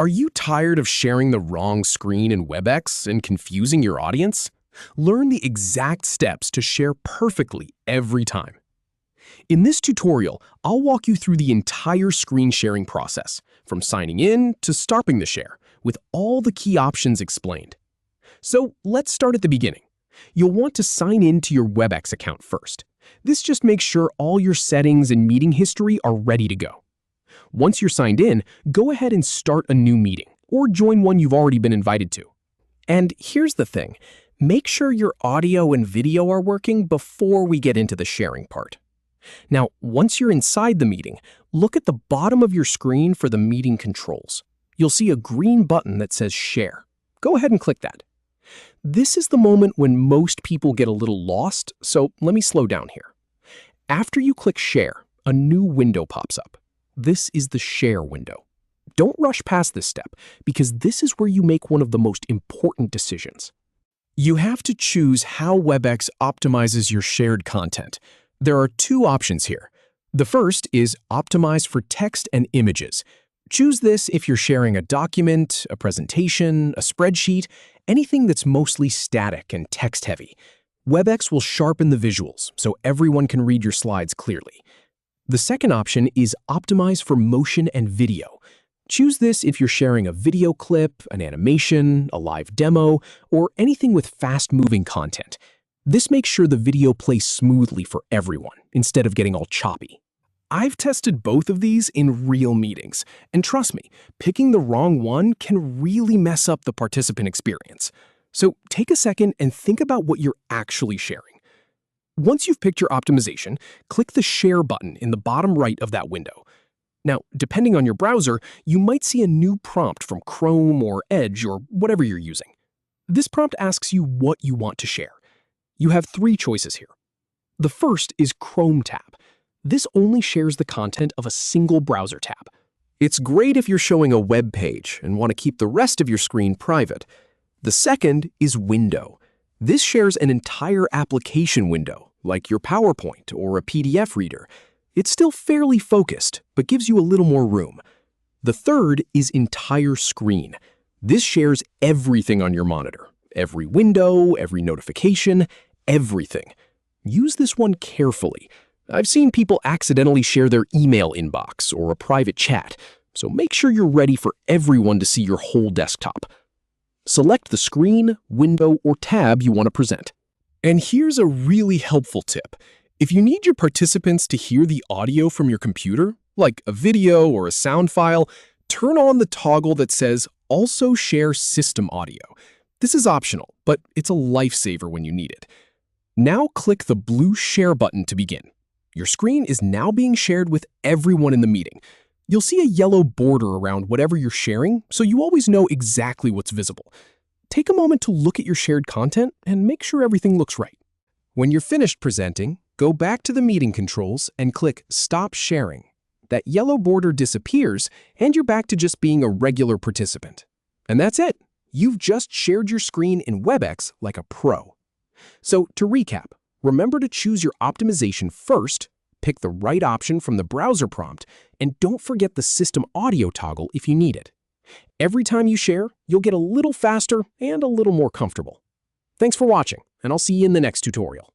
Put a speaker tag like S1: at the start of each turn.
S1: Are you tired of sharing the wrong screen in Webex and confusing your audience? Learn the exact steps to share perfectly every time. In this tutorial, I'll walk you through the entire screen sharing process, from signing in to starting the share, with all the key options explained. So let's start at the beginning. You'll want to sign in to your Webex account first. This just makes sure all your settings and meeting history are ready to go. Once you're signed in, go ahead and start a new meeting, or join one you've already been invited to. And here's the thing, make sure your audio and video are working before we get into the sharing part. Now, once you're inside the meeting, look at the bottom of your screen for the meeting controls. You'll see a green button that says Share. Go ahead and click that. This is the moment when most people get a little lost, so let me slow down here. After you click Share, a new window pops up. This is the Share window. Don't rush past this step, because this is where you make one of the most important decisions. You have to choose how Webex optimizes your shared content. There are two options here. The first is Optimize for text and images. Choose this if you're sharing a document, a presentation, a spreadsheet, anything that's mostly static and text-heavy. Webex will sharpen the visuals so everyone can read your slides clearly. The second option is Optimize for motion and video. Choose this if you're sharing a video clip, an animation, a live demo, or anything with fast-moving content. This makes sure the video plays smoothly for everyone, instead of getting all choppy. I've tested both of these in real meetings, and trust me, picking the wrong one can really mess up the participant experience. So take a second and think about what you're actually sharing. Once you've picked your optimization, click the Share button in the bottom right of that window. Now, depending on your browser, you might see a new prompt from Chrome or Edge or whatever you're using. This prompt asks you what you want to share. You have three choices here. The first is Chrome tab. This only shares the content of a single browser tab. It's great if you're showing a web page and want to keep the rest of your screen private. The second is Window. This shares an entire application window, like your PowerPoint or a PDF reader. It's still fairly focused, but gives you a little more room. The third is Entire Screen. This shares everything on your monitor. Every window, every notification, everything. Use this one carefully. I've seen people accidentally share their email inbox or a private chat, so make sure you're ready for everyone to see your whole desktop. Select the screen, window, or tab you want to present. And here's a really helpful tip. If you need your participants to hear the audio from your computer, like a video or a sound file, turn on the toggle that says Also Share System Audio. This is optional, but it's a lifesaver when you need it. Now click the blue Share button to begin. Your screen is now being shared with everyone in the meeting. You'll see a yellow border around whatever you're sharing, so you always know exactly what's visible. Take a moment to look at your shared content and make sure everything looks right. When you're finished presenting, go back to the meeting controls and click Stop Sharing. That yellow border disappears, and you're back to just being a regular participant. And that's it. You've just shared your screen in Webex like a pro. So to recap, remember to choose your optimization first, pick the right option from the browser prompt, and don't forget the system audio toggle if you need it. Every time you share, you'll get a little faster and a little more comfortable. Thanks for watching, and I'll see you in the next tutorial.